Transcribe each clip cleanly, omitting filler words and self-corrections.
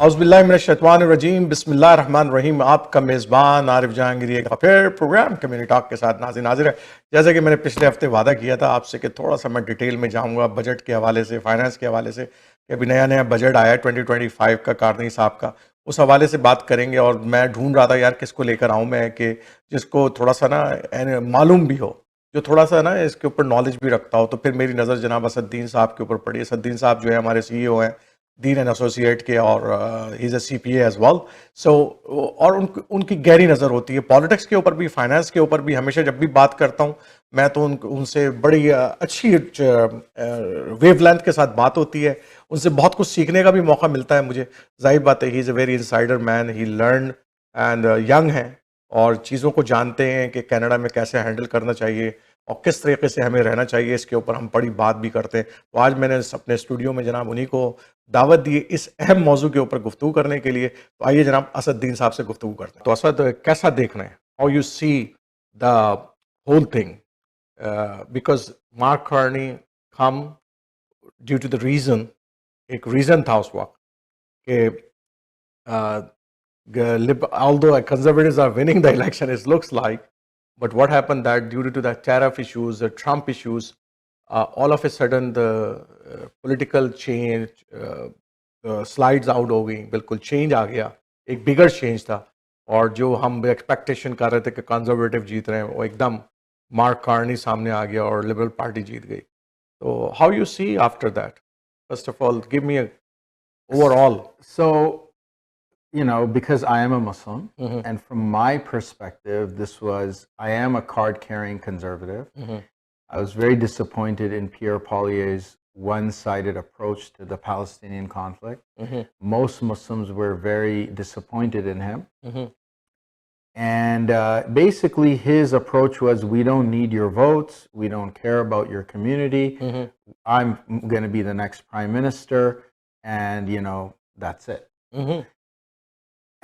औज़ुबिल्लाहिमिनश्शैतानिर्रजीम बिस्मिल्लाहिर्रहमानिर्रहीम। आपका मेज़बान आरिफ जहांगीरी एक फिर प्रोग्राम कम्युनिटी टॉक के साथ नाज़िर है। जैसे कि मैंने पिछले हफ्ते वादा किया था आपसे कि थोड़ा सा मैं डिटेल में जाऊंगा बजट के हवाले से, फाइनेंस के हवाले से, कि अभी नया नया बजट आया है 2025 का कारनी साहब का, उस हवाले से बात करेंगे। और मैं ढूंढ रहा था यार किसको लेकर आऊँ मैं कि जिसको थोड़ा सा ना मालूम भी हो, जो थोड़ा सा ना इसके ऊपर नॉलेज भी रखता हो। तो फिर मेरी नज़र जनाब असदुद्दीन साहब के ऊपर पड़ी। असदुद्दीन साहब जो है हमारे CEO हैं डीन एंड एसोसिएट के, और he is a CPA as well. So और उनकी गहरी नज़र होती है पॉलिटिक्स के ऊपर भी, फाइनेंस के ऊपर भी। हमेशा जब भी बात करता हूँ मैं तो उनसे बड़ी अच्छी वेवलेंथ के साथ बात होती है, उनसे बहुत कुछ सीखने का भी मौका मिलता है मुझे। जाहिर बात है ही is a very insider man, he learn and young हैं और चीज़ों को जानते हैं कि कनाडा में कैसे हैंडल करना चाहिए और किस तरीके से हमें रहना चाहिए। इसके ऊपर हम बड़ी बात भी करते हैं। तो आज मैंने अपने स्टूडियो में जनाब उन्हीं को दावत दी इस अहम मौजू के ऊपर गुफ्तगू करने के लिए। तो आइए जनाब असद दीन साहब से गुफ्तगू करते हैं। तो असद, कैसा देख रहे हैं, how you see the whole thing, because Mark Carney come due to the reason, एक रीजन था उस वक्त कि although conservatives are winning the election, it looks like, but what happened that due to the tariff issues, the Trump issues, all of a sudden the political change, slides out हो गई, बिल्कुल change आ गया, एक bigger change था। और जो हम expectation कर रहे थे कि conservative जीत रहे हैं, वो एकदम मार्क कार्नी सामने आ गया और लिबरल पार्टी जीत गई। तो how you see after that? First of all, give me a overall. So, you know, because I am a Muslim, and from my perspective, I am a card-carrying conservative. I was very disappointed in Pierre Poilievre's one-sided approach to the Palestinian conflict. Most Muslims were very disappointed in him. And basically his approach was, we don't need your votes, we don't care about your community, I'm going to be the next prime minister, and, you know, that's it.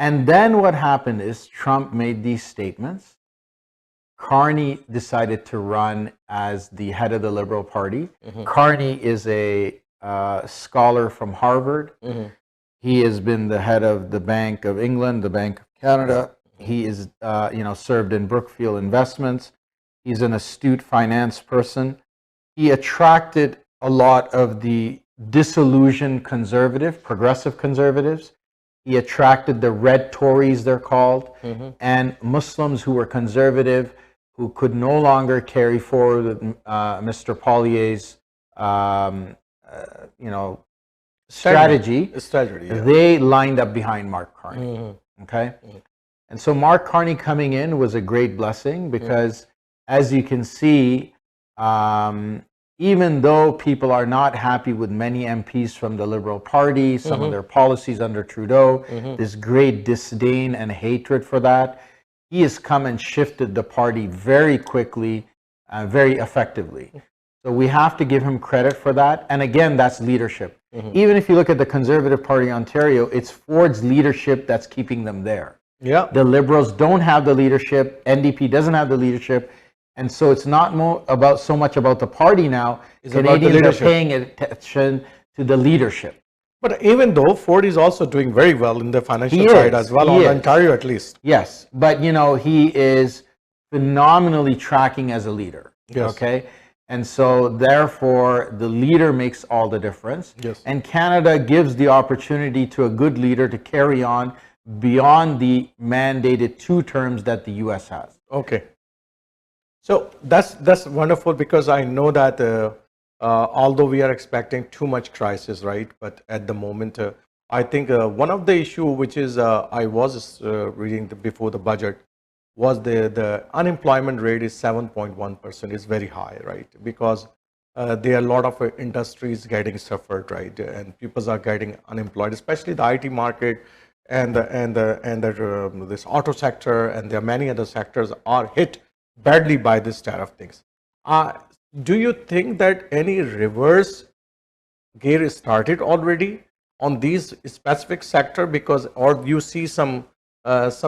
And then what happened is Trump made these statements. Carney decided to run as the head of the Liberal Party. Carney is a scholar from Harvard. He has been the head of the Bank of England, the Bank of Canada. He is, you know, served in Brookfield Investments. He's an astute finance person. He attracted a lot of the disillusioned progressive conservatives. He attracted the red Tories, they're called, and Muslims who were conservative, who could no longer carry forward Mr. Poilievre's, you know, strategy. Yeah. They lined up behind Mark Carney. Okay, and so Mark Carney coming in was a great blessing because, as you can see, even though people are not happy with many MPs from the Liberal Party, some of their policies under Trudeau, this great disdain and hatred for that, he has come and shifted the party very quickly, very effectively. So we have to give him credit for that. And again, that's leadership. Even if you look at the Conservative Party Ontario, it's Ford's leadership that's keeping them there. Yeah. The Liberals don't have the leadership. NDP doesn't have the leadership. And so it's not so much about the party now. Canadians are paying attention to the leadership. But even though Ford is also doing very well in the financial side as well, on Ontario at least. Yes, but you know, he is phenomenally tracking as a leader. Yes. Okay, and so therefore the leader makes all the difference. Yes. And Canada gives the opportunity to a good leader to carry on beyond the mandated 2 terms that the US has. Okay. So that's wonderful, because I know that although we are expecting too much crisis, right? But at the moment, I think one of the issue which is I was reading before the budget was the unemployment rate is 7.1%. Is very high, right? Because there are a lot of industries getting suffered, right? And people are getting unemployed, especially the IT market and this auto sector, and there are many other sectors are hit badly by this tariff things. Do you think that any reverse gear is started already on these specific sector, because, or you see some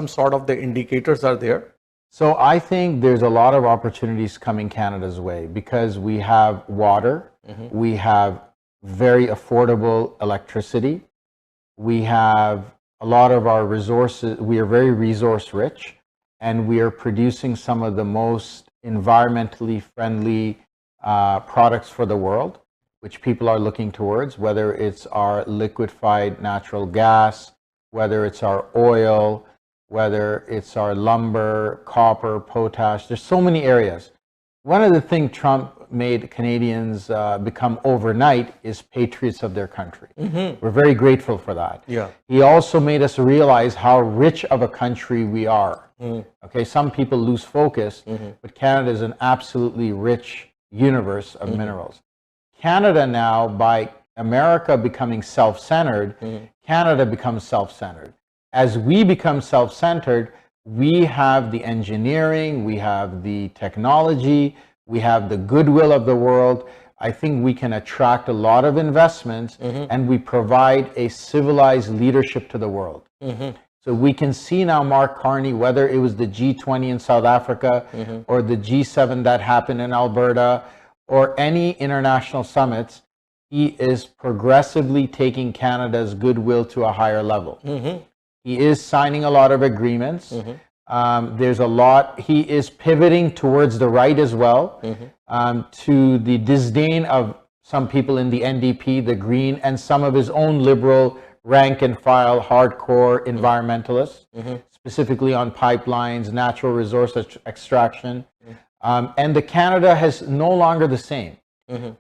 sort of the indicators are there? So I think there's a lot of opportunities coming Canada's way, because we have water, we have very affordable electricity, We have a lot of our resources. We are very resource rich, and we are producing some of the most environmentally friendly products for the world, which people are looking towards, whether it's our liquefied natural gas, whether it's our oil, whether it's our lumber, copper, potash. There's so many areas. One of the things Trump made Canadians become overnight is patriots of their country. We're very grateful for that. Yeah. He also made us realize how rich of a country we are. Okay, some people lose focus, but Canada is an absolutely rich universe of minerals. Canada now, by America becoming self-centered, Canada becomes self-centered. As we become self-centered, we have the engineering, we have the technology, we have the goodwill of the world. I think we can attract a lot of investments, and we provide a civilized leadership to the world. So we can see now Mark Carney, whether it was the G20 in South Africa or the G7 that happened in Alberta or any international summits, he is progressively taking Canada's goodwill to a higher level. He is signing a lot of agreements. There's a lot. He is pivoting towards the right as well, to the disdain of some people in the NDP, the Green, and some of his own liberal rank and file hardcore environmentalists, specifically on pipelines, natural resource extraction. And the Canada is no longer the same.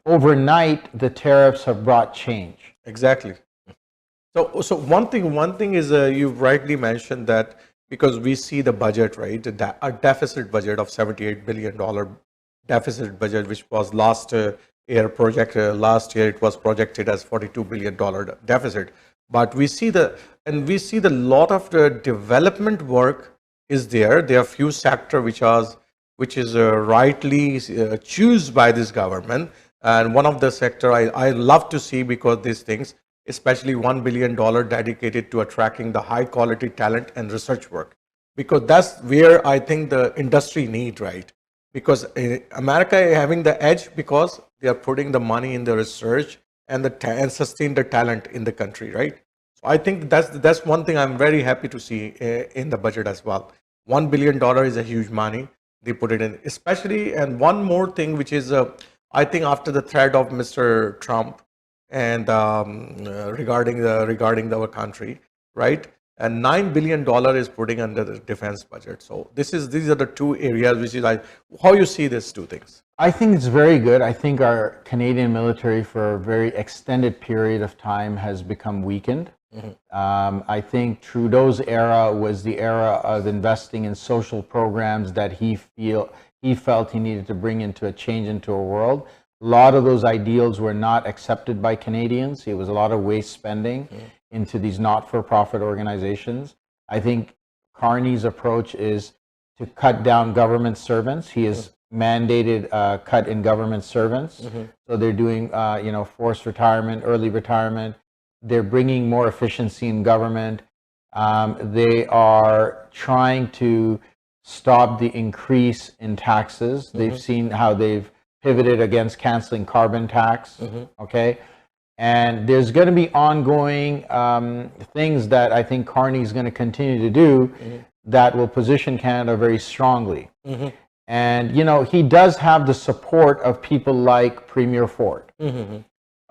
Overnight, the tariffs have brought change. Exactly. So one thing is you've rightly mentioned that because we see the budget, right, a deficit budget of $78 billion deficit budget, which was last year it was projected as $42 billion deficit. But we see the lot of the development work is there. There are few sector which is rightly chosen by this government, and one of the sector I love to see, because these things, especially $1 billion dedicated to attracting the high quality talent and research work, because that's where I think the industry need, right? Because America is having the edge because they are putting the money in the research and and sustain the talent in the country, right? So I think that's one thing I'm very happy to see in the budget as well. $1 billion is a huge money they put it in, especially. And one more thing, which is I think after the threat of Mr. Trump and regarding our country, right? And $9 billion is putting under the defense budget. So these are the two areas which is like, how you see these two things. I think it's very good. I think our Canadian military for a very extended period of time has become weakened. I think Trudeau's era was the era of investing in social programs that he felt he needed to bring into a change into a world. A lot of those ideals were not accepted by Canadians. It was a lot of waste spending into these not-for-profit organizations. I think Carney's approach is to cut down government servants. He has mandated a cut in government servants. So they're doing, forced retirement, early retirement. They're bringing more efficiency in government. They are trying to stop the increase in taxes. They've seen how they've pivoted against canceling carbon tax. Okay. And there's going to be ongoing things that I think Carney's going to continue to do that will position Canada very strongly. And, he does have the support of people like Premier Ford.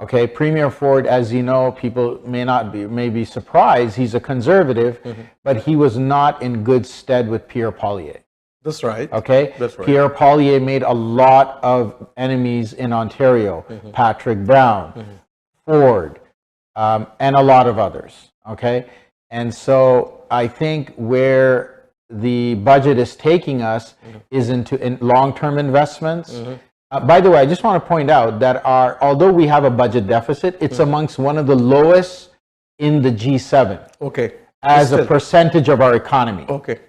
Okay, Premier Ford, as you know, people may be surprised, he's a conservative, but he was not in good stead with Pierre Poilievre. That's right. Okay, that's right. Pierre Poilievre made a lot of enemies in Ontario, Patrick Brown, Ford, and a lot of others. Okay, and so I think where the budget is taking us is into long-term investments. By the way, I just want to point out that although we have a budget deficit, it's amongst one of the lowest in the G7. Okay. As a percentage of our economy. Okay.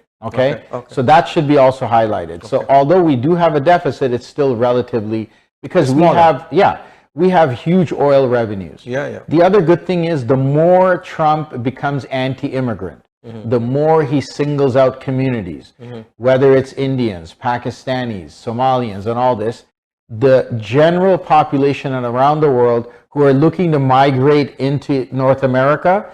So that should be also highlighted. So although we do have a deficit, it's still relatively, because we have huge oil revenues. The other good thing is the more Trump becomes anti-immigrant, the more he singles out communities, whether it's Indians, Pakistanis, Somalians, and all this. The general population and around the world who are looking to migrate into North America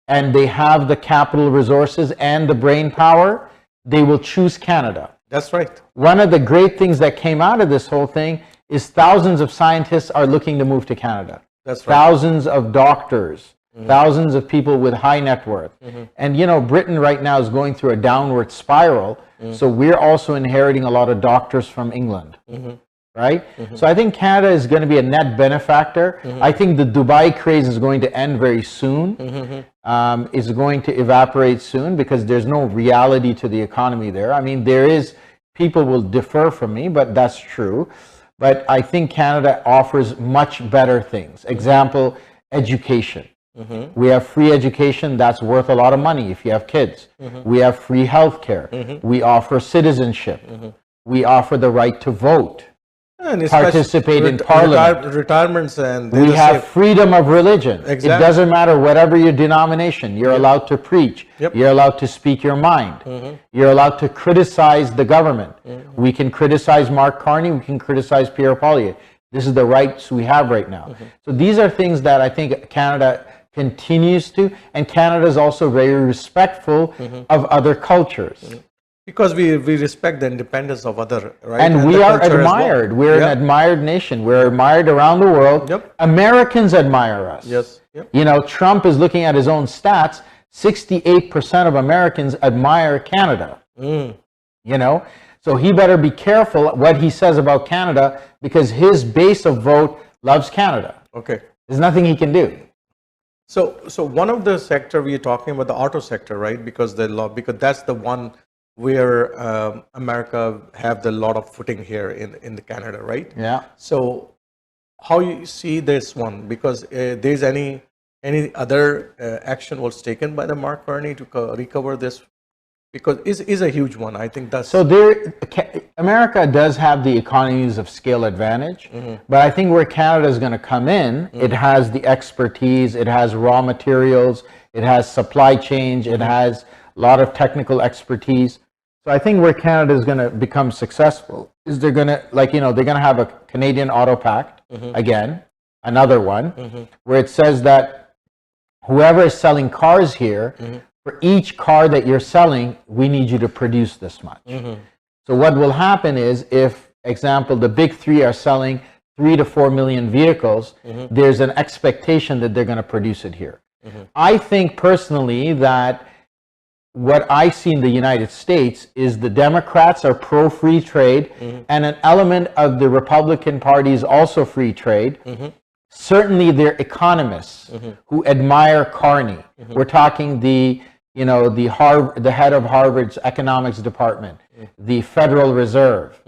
and they have the capital resources and the brain power, they will choose Canada. That's right. One of the great things that came out of this whole thing is thousands of scientists are looking to move to Canada. That's right. Thousands of doctors, thousands of people with high net worth. And you know, Britain right now is going through a downward spiral. So we're also inheriting a lot of doctors from England. Right? So I think Canada is going to be a net benefactor. I think the Dubai craze is going to end very soon. It's going to evaporate soon because there's no reality to the economy there. I mean, people will differ from me, but that's true. But I think Canada offers much better things. Example, education. We have free education that's worth a lot of money if you have kids. We have free health care. We offer citizenship. We offer the right to vote. And participate in parliament. Retirements, and we have freedom of religion. Exactly. It doesn't matter whatever your denomination. You're allowed to preach. You're allowed to speak your mind. You're allowed to criticize the government. We can criticize Mark Carney. We can criticize Pierre Poilievre. This is the rights we have right now. So these are things that I think Canada continues to, and Canada is also very respectful of other cultures. Because we respect the independence of other, right? And we are admired. Well. We're an admired nation. We're admired around the world. Americans admire us. You know, Trump is looking at his own stats. 68% of Americans admire Canada. You know, so he better be careful what he says about Canada because his base of vote loves Canada. Okay. There's nothing he can do. So one of the sector we are talking about, the auto sector, right? Because that's the one where America have the lot of footing here in the Canada, right? Yeah. So how you see this one? Because there's any other action was taken by the Mark Carney to recover this? Because is a huge one. I think that's... So America does have the economies of scale advantage, but I think where Canada is going to come in, it has the expertise, it has raw materials, it has supply chains, it has a lot of technical expertise. So I think where Canada is going to become successful is they're going to, like, you know, they're going to have a Canadian Auto Pact, again, another one, where it says that whoever is selling cars here, for each car that you're selling, we need you to produce this much. So what will happen is if, example, the big three are selling 3 to 4 million vehicles, there's an expectation that they're going to produce it here. I think personally that what I see in the United States is the Democrats are pro-free trade, and an element of the Republican Party is also free trade. Certainly, they're economists who admire Carney. We're talking the head of Harvard's economics department, the Federal Reserve.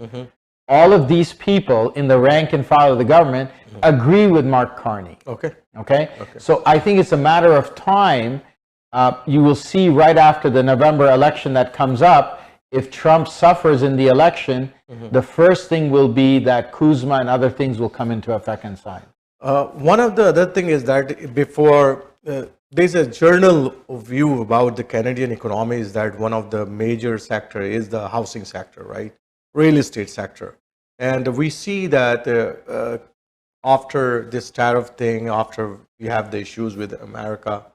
All of these people in the rank and file of the government agree with Mark Carney. Okay. So I think it's a matter of time. You will see right after the November election that comes up, if Trump suffers in the election, the first thing will be that Kuzma and other things will come into effect and sign. One of the other thing is that before, there's a journal view about the Canadian economy is that one of the major sector is the housing sector, right? Real estate sector. And we see that after this tariff thing, after we have the issues with America,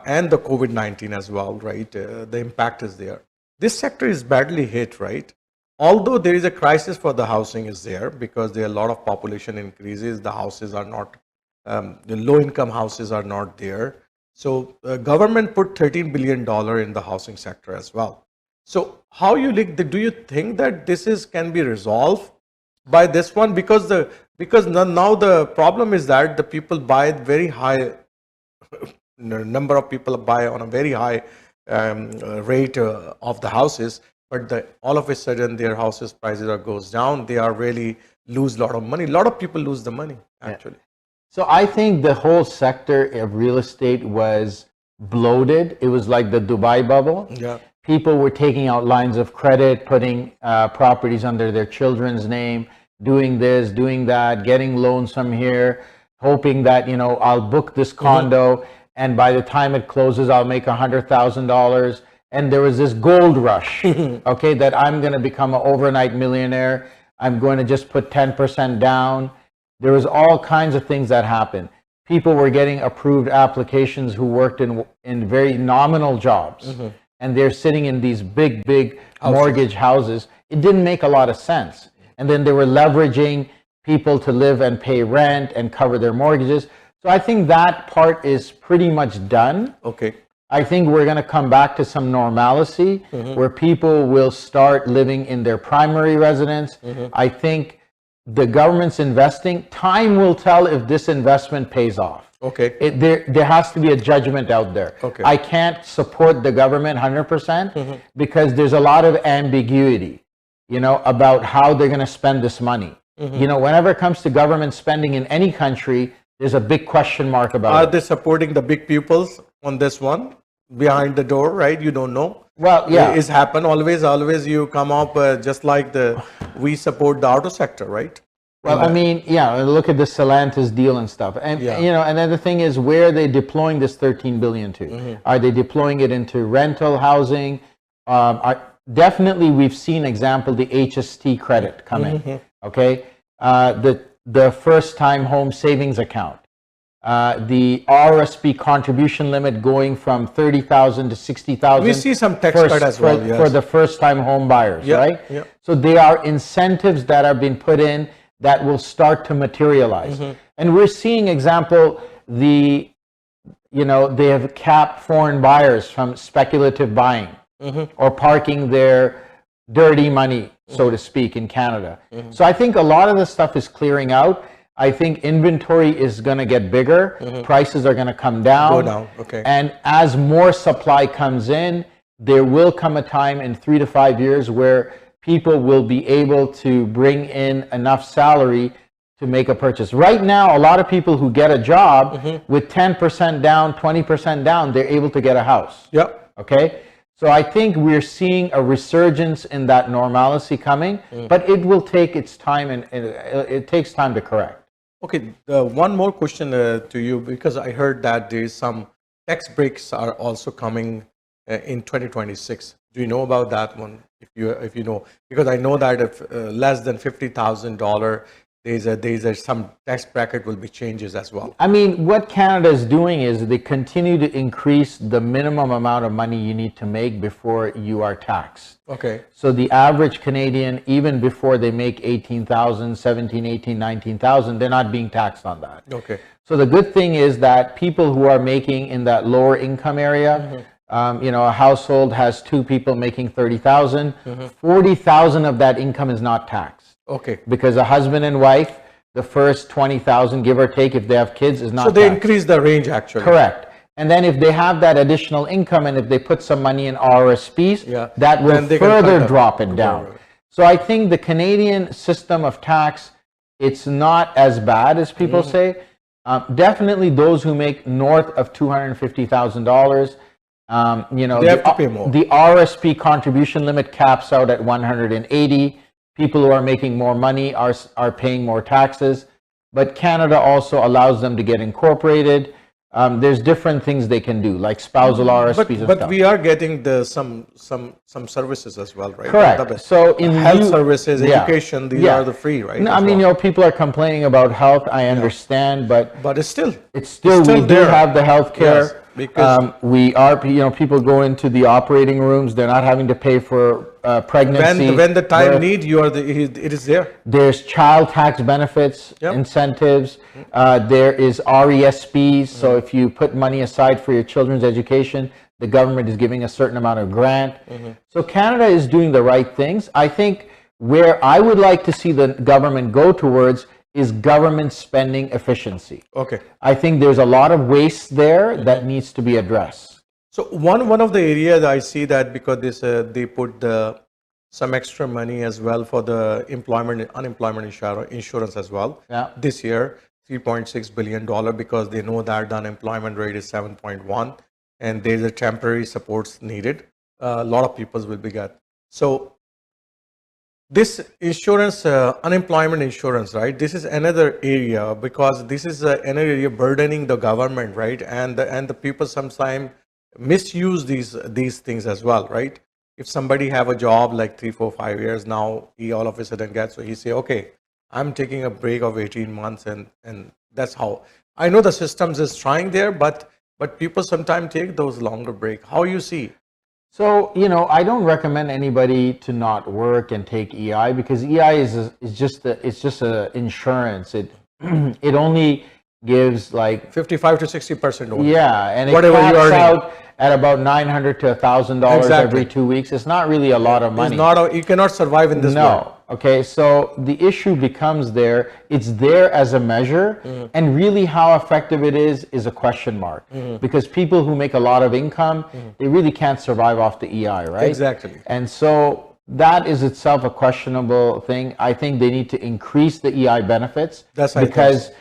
and the COVID-19 as well, right? The impact is there. This sector is badly hit, right? Although there is a crisis for the housing is there because there are a lot of population increases, the houses are not, the low-income houses are not there. So government put $13 billion in the housing sector as well. So how do you think that this can be resolved by this one? Because now the problem is that the people buy very high. Number of people buy on a very high rate of the houses, but all of a sudden their houses prices goes down. They are really lose a lot of money. A lot of people lose the money actually. So I think the whole sector of real estate was bloated. It was like the Dubai bubble. People were taking out lines of credit, putting properties under their children's name, doing this, doing that, getting loans from here, hoping that, you know, I'll book this condo. And by the time it closes, I'll make $100,000. And there was this gold rush, okay, that I'm going to become an overnight millionaire. I'm going to just put 10% down. There was all kinds of things that happened. people were getting approved applications who worked in very nominal jobs, and they're sitting in these big mortgage houses. It didn't make a lot of sense. And then they were leveraging people to live and pay rent and cover their mortgages. So I think that part is pretty much done. Okay. I think we're going to come back to some normalcy where people will start living in their primary residence. I think the government's investing. Time will tell if this investment pays off. Okay. There has to be a judgment out there. Okay. I can't support the government 100% because there's a lot of ambiguity, about how they're going to spend this money. Whenever it comes to government spending in any country, there's a big question mark about it. Are they supporting the big pupils on this one? Behind the door, right? You don't know. Well, yeah. It's happened always you come up just like we support the auto sector, right? Well, I mean, yeah, look at the Stellantis deal and stuff. And, and then the thing is, where are they deploying this $13 billion to? Are they deploying it into rental housing? Definitely, we've seen example, the HST credit come in, okay? The first-time home savings account. The RSP contribution limit going from 30,000 to 60,000. We see some tax cut as well, yes. For the first-time home buyers, right? Yeah. So there are incentives that are being put in that will start to materialize. And we're seeing example, they have capped foreign buyers from speculative buying or parking their dirty money, so to speak, in Canada. So I think a lot of the stuff is clearing out. I think inventory is going to get bigger. Prices are going to come down. Go down, okay. And as more supply comes in, there will come a time in 3 to 5 years where people will be able to bring in enough salary to make a purchase. Right now, a lot of people who get a job with 10% down, 20% down, they're able to get a house. Yep. Okay? So I think we're seeing a resurgence in that normalcy coming, but it will take its time, and it takes time to correct. Okay, one more question to you, because I heard that there is some tax breaks are also coming in 2026. Do you know about that one? If you know, because I know that if less than $50,000, there's some tax bracket will be changes as well. I mean, what Canada is doing is they continue to increase the minimum amount of money you need to make before you are taxed. Okay. So the average Canadian, even before they make 18,000, 17, 18, 19,000, they're not being taxed on that. Okay. So the good thing is that people who are making in that lower income area, a household has 2 people making 30,000, 40,000 of that income is not taxed. Okay. Because a husband and wife, the first 20,000, give or take, if they have kids, is not taxed. So they increase the range actually. Correct. And then if they have that additional income and if they put some money in RSPs, that will further drop it down. So I think the Canadian system of tax, it's not as bad as people say. Definitely those who make north of $250,000, they have to pay more. The RSP contribution limit caps out at 180. People who are making more money are paying more taxes, but Canada also allows them to get incorporated. There's different things they can do, like spousal RSPs and but stuff. We are getting some services as well, right? Correct. So in health services, education, these are the free, right? No, I mean, people are complaining about health. I understand, but it's still we do have the health care. Yes, because we are, people go into the operating rooms. They're not having to pay for pregnancy. When the time need, it is there. There's child tax benefits, incentives. There is RESPs. So if you put money aside for your children's education, the government is giving a certain amount of grant. So Canada is doing the right things. I think where I would like to see the government go towards is government spending efficiency. Okay. I think there's a lot of waste there that needs to be addressed. So one of the areas I see that because they put some extra money as well for the unemployment insurance as well. Yeah. This year, $3.6 billion, because they know that the unemployment rate is 7.1 and there's a temporary supports needed. A lot of people will be get. So this insurance, unemployment insurance, right? This is another area, because this is another area burdening the government, right? And the people sometimes misuse these things as well, right? If somebody have a job like 3, 4, 5 years now, he all of a sudden gets, so he say, okay, I'm taking a break of 18 months and that's how. I know the systems is trying there, but people sometimes take those longer break. How you see? So, I don't recommend anybody to not work and take EI, because EI is just a insurance. It it only gives like 55 to 60% only. Yeah, and it Whatever you caps earning. out at about $900 to $1,000 Exactly. every 2 weeks. It's not really a lot of money. It's not you cannot survive in this world. No. Okay, so the issue becomes there. It's there as a measure, and really how effective it is a question mark. Because people who make a lot of income, they really can't survive off the EI, right? Exactly. And so that is itself a questionable thing. I think they need to increase the EI benefits. That's right. Because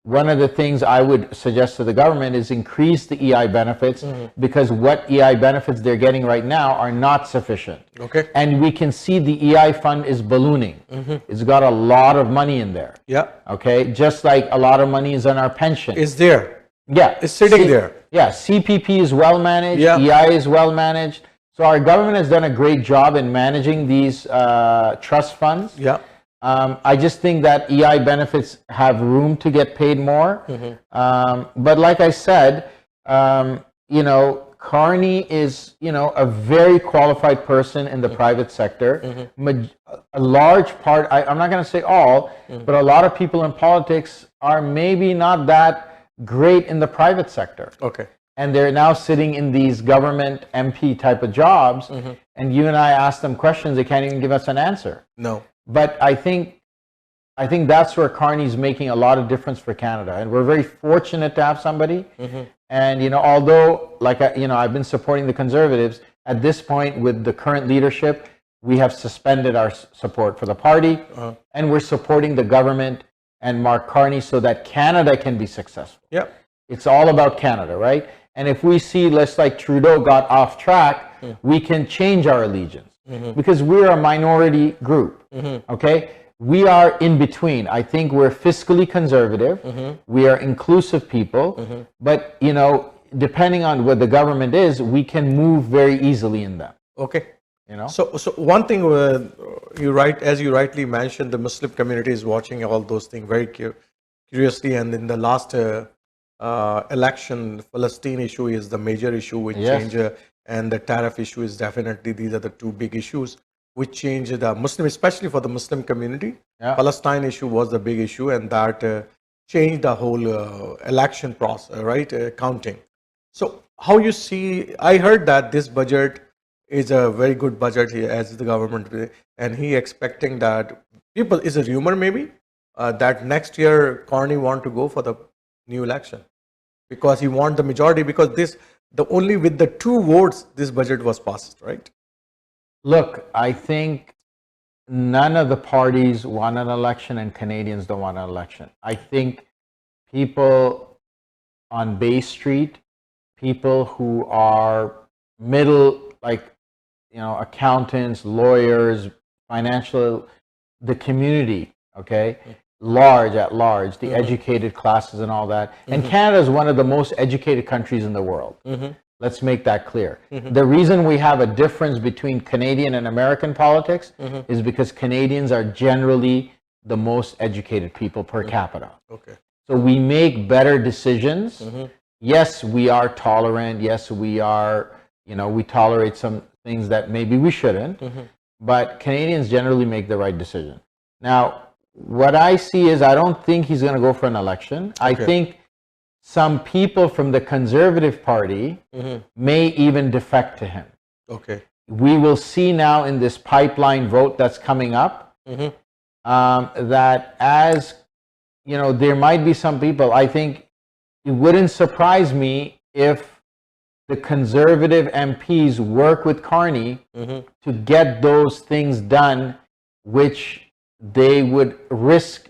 one of the things I would suggest to the government is increase the EI benefits, because what EI benefits they're getting right now are not sufficient. Okay. And we can see the EI fund is ballooning. It's got a lot of money in there. Yeah. Okay. Just like a lot of money is on our pension. It's there. Yeah. It's sitting there. Yeah. CPP is well managed. Yeah. EI is well managed. So our government has done a great job in managing these trust funds. Yeah. I just think that EI benefits have room to get paid more. But like I said, Carney is, a very qualified person in the private sector. A large part, I'm not going to say all, but a lot of people in politics are maybe not that great in the private sector. Okay. And they're now sitting in these government MP type of jobs, and you and I ask them questions, they can't even give us an answer. No. But I think that's where Carney's making a lot of difference for Canada, and we're very fortunate to have somebody. And although I've been supporting the Conservatives, at this point with the current leadership, we have suspended our support for the party, and we're supporting the government and Mark Carney so that Canada can be successful. Yeah. It's all about Canada, right? And if we see, let's like Trudeau got off track, we can change our allegiance. Because we're a minority group, okay? We are in between. I think we're fiscally conservative. We are inclusive people. But, depending on what the government is, we can move very easily in them. Okay. So one thing as you rightly mentioned, the Muslim community is watching all those things very curiously. And in the last election, Palestine issue is the major issue which change. And the tariff issue is definitely, these are the two big issues which change the Muslim, especially for the Muslim community. Yeah. Palestine issue was the big issue, and that changed the whole election process, right? Counting. So how you see, I heard that this budget is a very good budget here as the government, and he expecting that people, is a rumor maybe, that next year Carney want to go for the new election because he want the majority, because only with the 2 votes this budget was passed, right? Look, I think none of the parties want an election, and Canadians don't want an election. I think people on Bay Street, people who are middle, accountants, lawyers, financial, the community, okay? At large, the educated classes and all that. And Canada is one of the most educated countries in the world. Let's make that clear. The reason we have a difference between Canadian and American politics is because Canadians are generally the most educated people per capita. Okay. So we make better decisions. Yes, we are tolerant. Yes, we are, we tolerate some things that maybe we shouldn't. But Canadians generally make the right decision. Now, what I see is I don't think he's going to go for an election. Okay. I think some people from the Conservative Party may even defect to him. Okay. We will see now in this pipeline vote that's coming up that as, there might be some people, I think it wouldn't surprise me if the Conservative MPs work with Carney to get those things done, which they would risk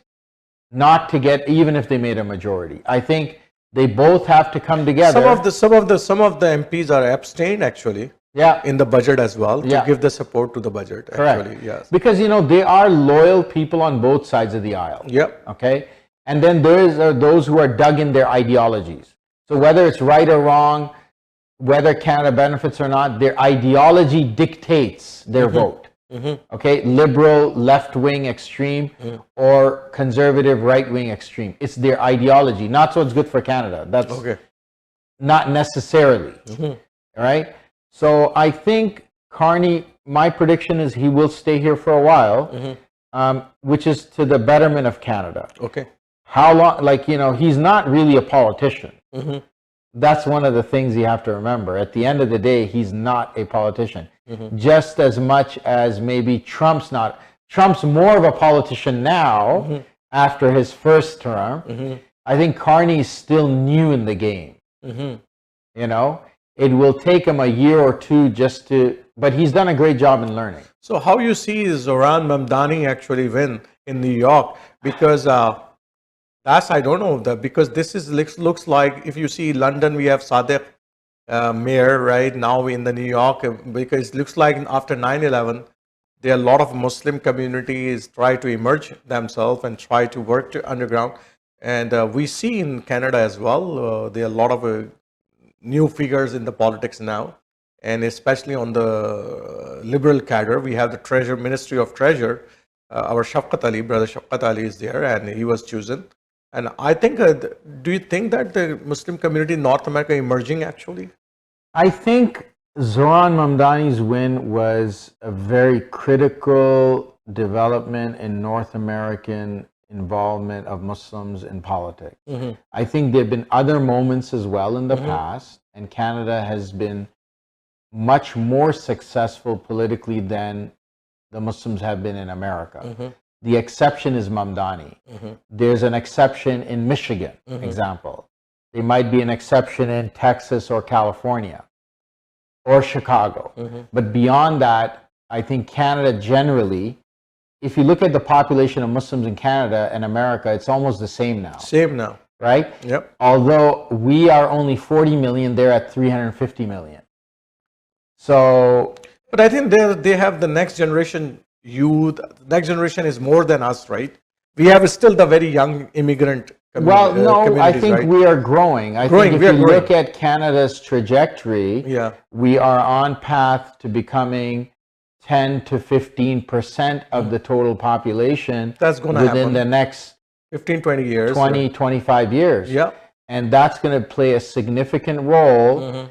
not to get even if they made a majority. I think they both have to come together. Some of the MPs are abstained actually. Yeah. In the budget as well to give the support to the budget. Correct. Actually, yes. Because they are loyal people on both sides of the aisle. Yep. Okay. And then there are those who are dug in their ideologies. So whether it's right or wrong, whether Canada benefits or not, their ideology dictates their vote. Okay, liberal left-wing extreme or conservative right-wing extreme. It's their ideology, not what's good for Canada. That's Okay. not necessarily. All right. So I think Carney, my prediction is he will stay here for a while, which is to the betterment of Canada. Okay. How long? Like, you know, he's not really a politician. That's one of the things you have to remember. At the end of the day, he's not a politician. Just as much as maybe Trump's not. Trump's more of a politician now after his first term. I think Carney is still new in the game. You know, it will take him a year or two just to, but he's done a great job in learning. So how you see Zoran Mamdani actually win in New York? Because that's, I don't know, because this is looks like, if you see London, we have Sadiq mayor right now in the New York, because it looks like after 9/11, there are a lot of Muslim communities try to emerge themselves and try to work to underground. And we see in Canada as well, there are a lot of new figures in the politics now, and especially on the liberal cadre. We have the Ministry of Treasure, our Shafqat Ali, brother Shafqat Ali is there, and he was chosen. And I think, do you think that the Muslim community in North America emerging actually? I think Zoran Mamdani's win was a very critical development in North American involvement of Muslims in politics. I think there have been other moments as well in the past, and Canada has been much more successful politically than the Muslims have been in America. The exception is Mamdani. There's an exception in Michigan, example. There might be an exception in Texas or California or Chicago. But beyond that, I think Canada generally, if you look at the population of Muslims in Canada and America, it's almost the same now. Same now. Right? Yep. Although we are only 40 million, they're at 350 million. So... But I think they have the next generation youth. Next generation is more than us, right? We have still the very young immigrant well, no, I think right? we are growing. I think if you look at Canada's trajectory, we are on path to becoming 10 to 15% of the total population. That's going to happen within the next 15, 20 years. 20, 25 years. Yeah. And that's going to play a significant role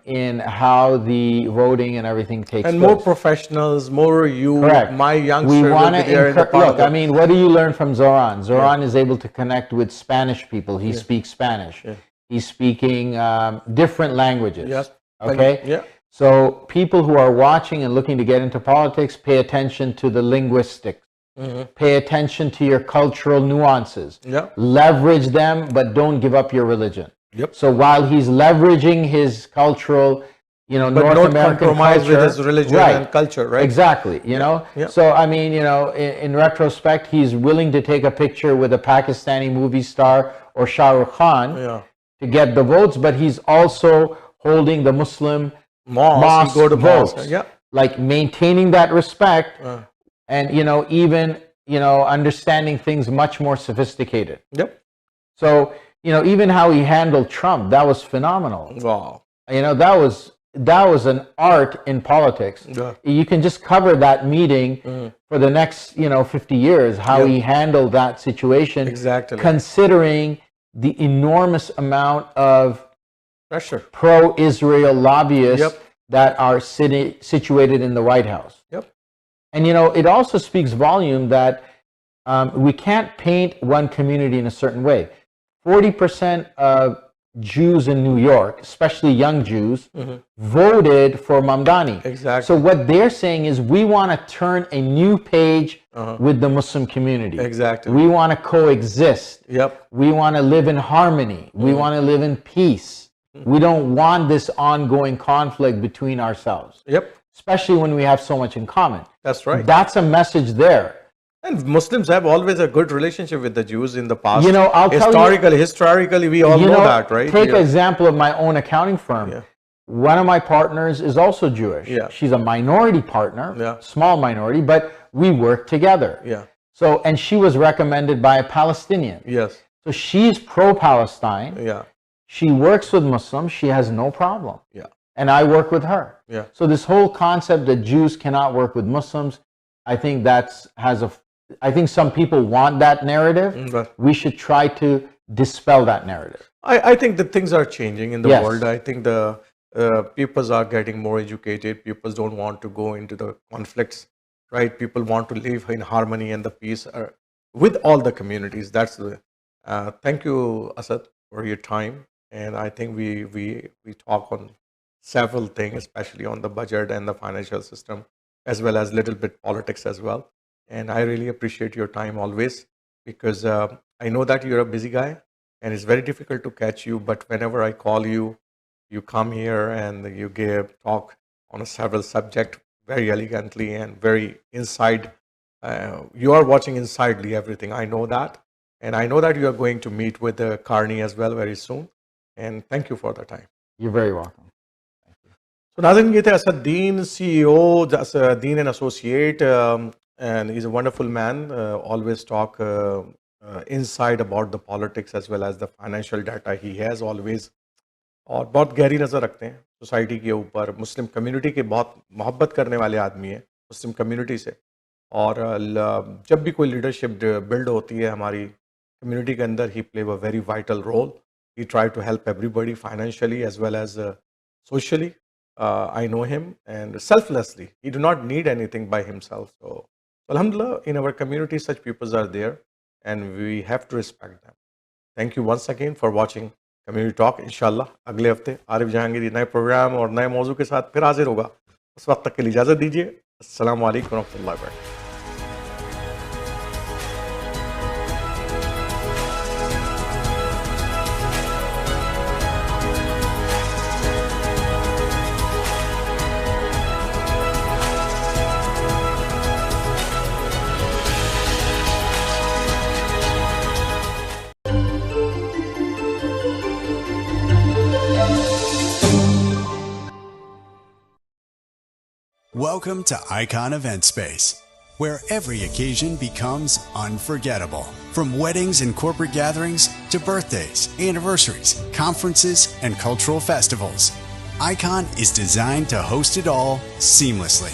in how the voting and everything takes place. And more professionals, more you, my youngsters. We want to look, I mean, what do you learn from Zoran? Zoran is able to connect with Spanish people. He speaks Spanish. He's speaking different languages. Yes. Okay? So people who are watching and looking to get into politics, pay attention to the linguistics. Pay attention to your cultural nuances. Leverage them, but don't give up your religion. So while he's leveraging his cultural, you know, North American compromise culture, with his religion and culture, right? Exactly. You know, so I mean, you know, in retrospect, he's willing to take a picture with a Pakistani movie star or Shah Rukh Khan to get the votes, but he's also holding the Muslim mosque votes, like maintaining that respect, and you know, even understanding things much more sophisticated. So. You know, even how he handled Trump, that was phenomenal. Wow. You know, that was an art in politics. You can just cover that meeting for the next, 50 years, how he handled that situation. Exactly. Considering the enormous amount of pressure, pro-Israel lobbyists that are situated in the White House. And, it also speaks volume that we can't paint one community in a certain way. 40% of Jews in New York, especially young Jews, voted for Mamdani. Exactly. So what they're saying is we want to turn a new page with the Muslim community. Exactly. We want to coexist. We want to live in harmony. We want to live in peace. We don't want this ongoing conflict between ourselves. Especially when we have so much in common. That's right. That's a message there. And Muslims have always a good relationship with the Jews in the past. I'll historically, we all know that, right? Take an example of my own accounting firm. One of my partners is also Jewish. She's a minority partner, small minority, but we work together. So, and she was recommended by a Palestinian. So she's pro-Palestine. She works with Muslims. She has no problem. and I work with her. Yeah. So this whole concept that Jews cannot work with Muslims, I think I think some people want that narrative. Right. We should try to dispel that narrative. I think that things are changing in the Yes. world. I think the peoples are getting more educated. People don't want to go into the conflicts, right? People want to live in harmony and the peace with all the communities. That's the. Thank you, Asad, for your time. And I think we talk on several things, especially on the budget and the financial system, as well as little bit politics as well. And I really appreciate your time always, because I know that you're a busy guy and it's very difficult to catch you. But whenever I call you, you come here and you give talk on a several subject very elegantly and very inside. You are watching insidely everything. I know that. And I know that you are going to meet with Carney as well very soon. And thank you for the time. You're very welcome. So नाज़रीन, ये थे असद दीन, CEO, Asad Deen and Associate, and he's a wonderful man. Always talk inside about the politics as well as the financial data he has always. और बहुत गहरी नज़र रखते हैं society के ऊपर. मुस्लिम कम्युनिटी के बहुत मोहब्बत करने वाले आदमी हैं मुस्लिम कम्युनिटी से. और जब भी कोई लीडरशिप बिल्ड होती है हमारी कम्युनिटी के अंदर, he play a very vital role. He tried to help everybody financially as well as socially. I know him, and selflessly. He do not need anything by himself. So, alhamdulillah, in our community, such people are there, and we have to respect them. Thank you once again for watching Community Talk. Inshallah, अगले हफ्ते आरिफ जहांगीरी नए programme और नए मौजू के साथ फिर हाजिर होगा. उस वक्त तक के लिए इजाज़त दीजिए. अस्सलामु अलैकुम रहमतुल्लाहि व बरकातहू. Welcome to Icon Event Space, where every occasion becomes unforgettable. From weddings and corporate gatherings to birthdays, anniversaries, conferences, and cultural festivals, Icon is designed to host it all seamlessly.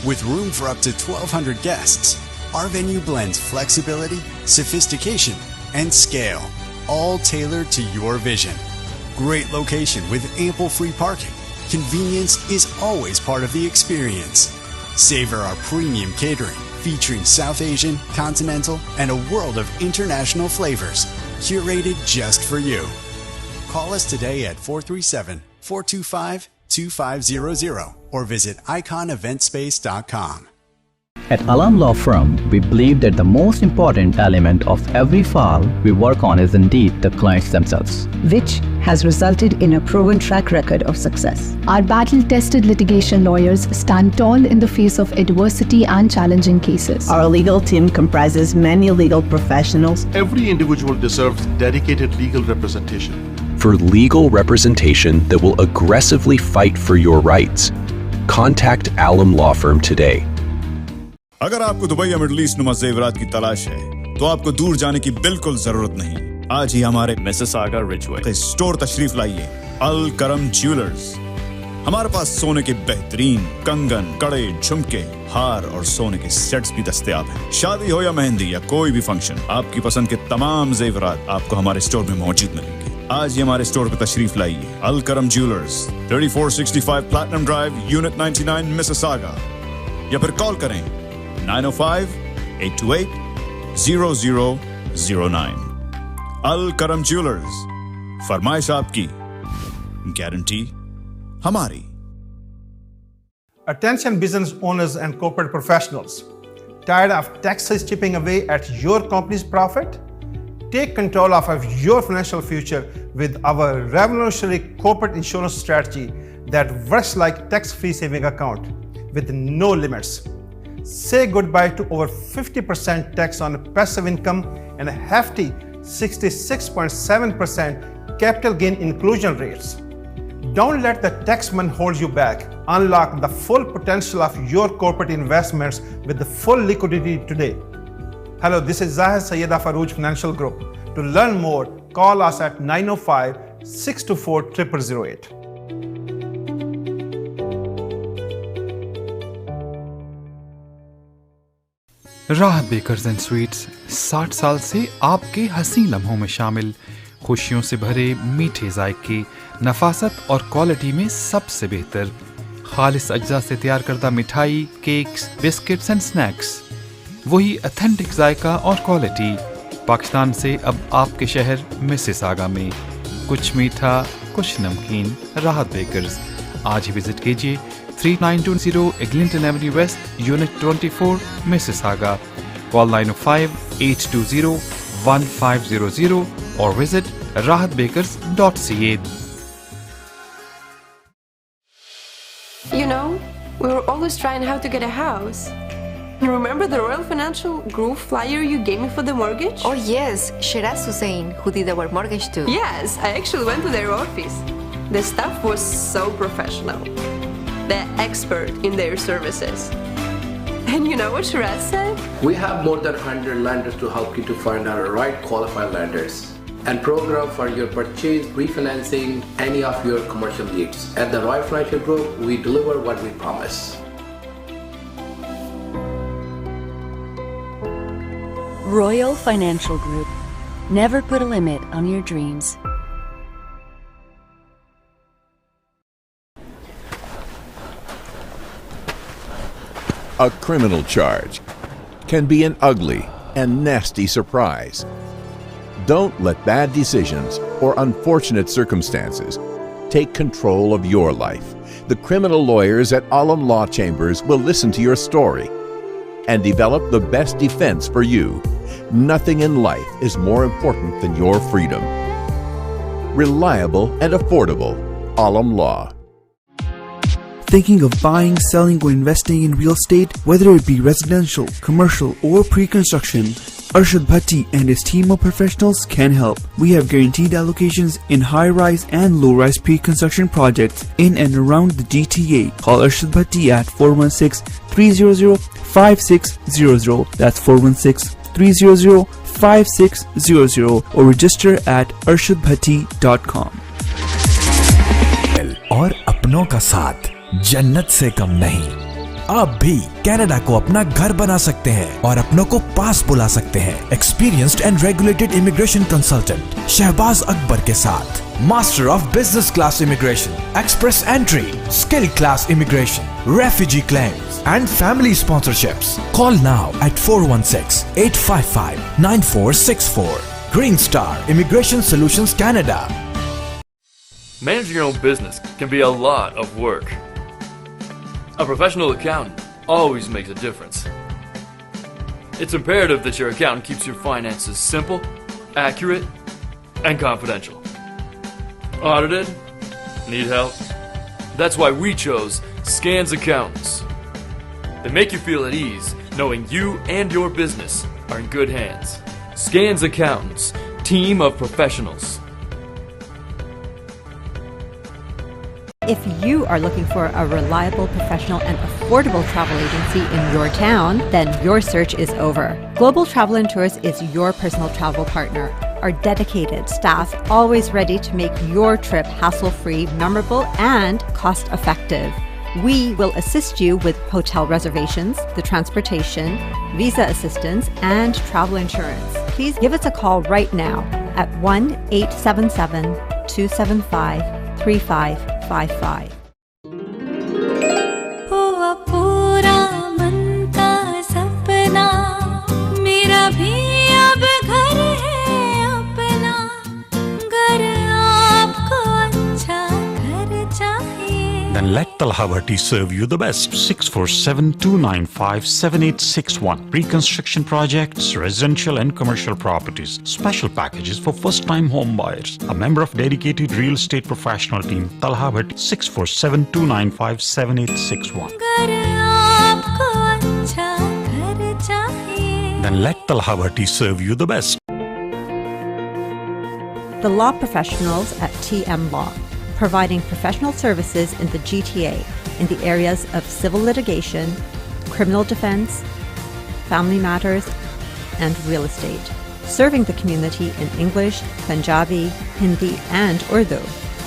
With room for up to 1,200 guests, our venue blends flexibility, sophistication, and scale, all tailored to your vision. Great location with ample free parking. Convenience is always part of the experience. Savor our premium catering, featuring South Asian, continental, and a world of international flavors, curated just for you. Call us today at 437-425-2500 or visit iconeventspace.com. At Alam Law Firm, we believe that the most important element of every file we work on is indeed the clients themselves, which has resulted in a proven track record of success. Our battle-tested litigation lawyers stand tall in the face of adversity and challenging cases. Our legal team comprises many legal professionals. Every individual deserves dedicated legal representation. For legal representation that will aggressively fight for your rights, contact Alam Law Firm today. अगर आपको Dubai या middle east नुमा ज़ेवरात की तलाश है तो आपको दूर जाने की बिल्कुल जरूरत नहीं. आज ही हमारे मिसिसागा रिजवे स्टोर तशरीफ लाइए. अल करम ज्वेलर्स. हमारे पास सोने के बेहतरीन कंगन, कड़े, झुमके, हार और सोने के सेट्स भी दस्तयाब हैं. शादी हो या मेहंदी या कोई भी फंक्शन, आपकी पसंद के तमाम ज़ेवरात आपको हमारे स्टोर में मौजूद मिलेंगे. आज ही हमारे स्टोर पर तशरीफ लाइए. अल करम jewellers, 3465 platinum drive, unit 99, Mississauga. या फिर कॉल करें 905-828-0009. अल करम ज्वेलर्स, फरमाइश आपकी, गारंटी हमारी. Attention business owners and corporate professionals. Tired of taxes chipping away at your company's profit? Take control of your financial future with our revolutionary corporate insurance strategy that works like tax-free saving account with no limits. Say goodbye to over 50% tax on passive income and a hefty 66.7% capital gain inclusion rates. Don't let the taxman hold you back. Unlock the full potential of your corporate investments with the full liquidity today. Hello, this is Zahid Sayyeda Farouj Financial Group. To learn more, call us at 905-624-0008. राहत bakers and sweets 60 साल से आपके हसीन लम्हों में शामिल, खुशियों से भरे मीठे जायके, नफासत और क्वालिटी में सबसे बेहतर, खालिस अज्जा से तैयार करदा मिठाई, केक्स, बिस्किट्स एंड स्नैक्स, वही ऑथेंटिक जायका और क्वालिटी। पाकिस्तान से अब आपके शहर मिसिसागा में, कुछ मीठा कुछ नमकीन, राहत बेकर्स। आज ही विजिट कीजिए 3920 Eglinton Avenue West, Unit 24, Mississauga. Call 905-820-1500 or visit rahatbakers.ca. You know, we were always trying how to get a house. Remember the Royal Financial Group flyer you gave me for the mortgage? Oh yes, Shiraz Hussain, who did our mortgage too. Yes, I actually went to their office. The staff was so professional. They're expert in their services. And you know what Shiraz said? We have more than 100 lenders to help you to find our right qualified lenders and program for your purchase, refinancing, any of your commercial needs. At the Royal Financial Group, we deliver what we promise. Royal Financial Group. Never put a limit on your dreams. A criminal charge can be an ugly and nasty surprise. Don't let bad decisions or unfortunate circumstances take control of your life. The criminal lawyers at Alam Law Chambers will listen to your story and develop the best defense for you. Nothing in life is more important than your freedom. Reliable and affordable. Alam Law. Thinking of buying, selling, or investing in real estate, whether it be residential, commercial, or pre-construction, Arshad Bhatti and his team of professionals can help. We have guaranteed allocations in high-rise and low-rise pre-construction projects in and around the GTA. Call Arshad Bhatti at 416-300-5600. That's 416-300-5600 or register at arshadbhatti.com. और अपनों का साथ जन्नत से कम नहीं। आप भी Canada को अपना घर बना सकते हैं और अपनों को पास बुला सकते हैं। Experienced and regulated immigration consultant Shahbaz Akbar के साथ master of business class immigration, express entry, skill class immigration, refugee claims and family sponsorships. Call now at 416-855-9464. Green Star Immigration Solutions Canada. Managing your own business can be a lot of work. A professional accountant always makes a difference. It's imperative that your accountant keeps your finances simple, accurate, and confidential. Audited? Need help? That's why we chose Scans Accountants. They make you feel at ease knowing you and your business are in good hands. Scans Accountants, team of professionals. If you are looking for a reliable, professional, and affordable travel agency in your town, then your search is over. Global Travel and Tours is your personal travel partner. Our dedicated staff always ready to make your trip hassle-free, memorable, and cost-effective. We will assist you with hotel reservations, the transportation, visa assistance, and travel insurance. Please give us a call right now at 1-877-275-3555. हुआ पूरा मन का सपना, मेरा भी अब घर है अपना, घर आपको अच्छा घर चाहिए। Then let Talha Bhatti serve you the best. 647-295-7861. Reconstruction projects, residential and commercial properties. Special packages for first-time home buyers. A member of dedicated real estate professional team. Talha Bhatti. 647-295-7861. घर आपको अच्छा घर चाहिए। Then let Talha Bhatti serve you the best. The law professionals at TM Law, providing professional services in the GTA in the areas of civil litigation, criminal defense, family matters, and real estate. Serving the community in English, Punjabi, Hindi, and Urdu.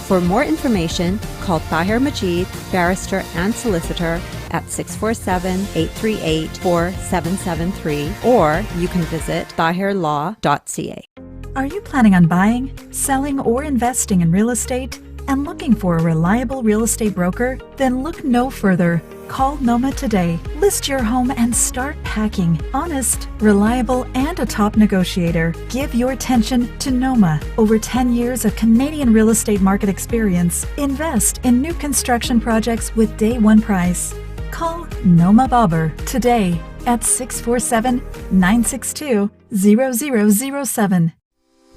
For more information, call Tahir Majid, barrister and solicitor, at 647-838-4773, or you can visit tahirlaw.ca. Are you planning on buying, selling, or investing in real estate and looking for a reliable real estate broker? Then look no further. Call Noma today. List your home and start packing. Honest, reliable, and a top negotiator. Give your attention to Noma. Over 10 years of Canadian real estate market experience. Invest in new construction projects with day one price. Call Noma Bobber today at 647-962-0007.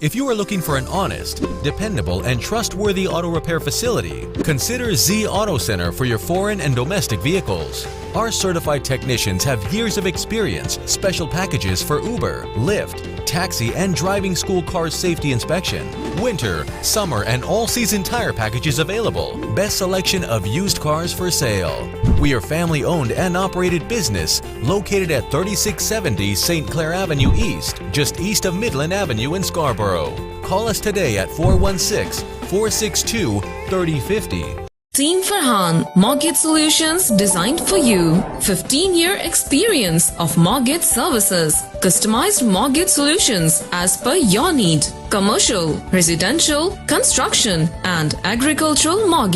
If you are looking for an honest, dependable, and trustworthy auto repair facility, consider Z Auto Center for your foreign and domestic vehicles. Our certified technicians have years of experience, special packages for Uber, Lyft, taxi, and driving school car safety inspection, winter, summer, and all-season tire packages available. Best selection of used cars for sale. We are family-owned and operated business located at 3670 St. Clair Avenue East, just east of Midland Avenue in Scarborough. Call us today at 416-462-3050. Team Farhan, Mortgage Solutions designed for you. 15-year experience of mortgage services. Customized mortgage solutions as per your need. Commercial, residential, construction, and agricultural mortgage.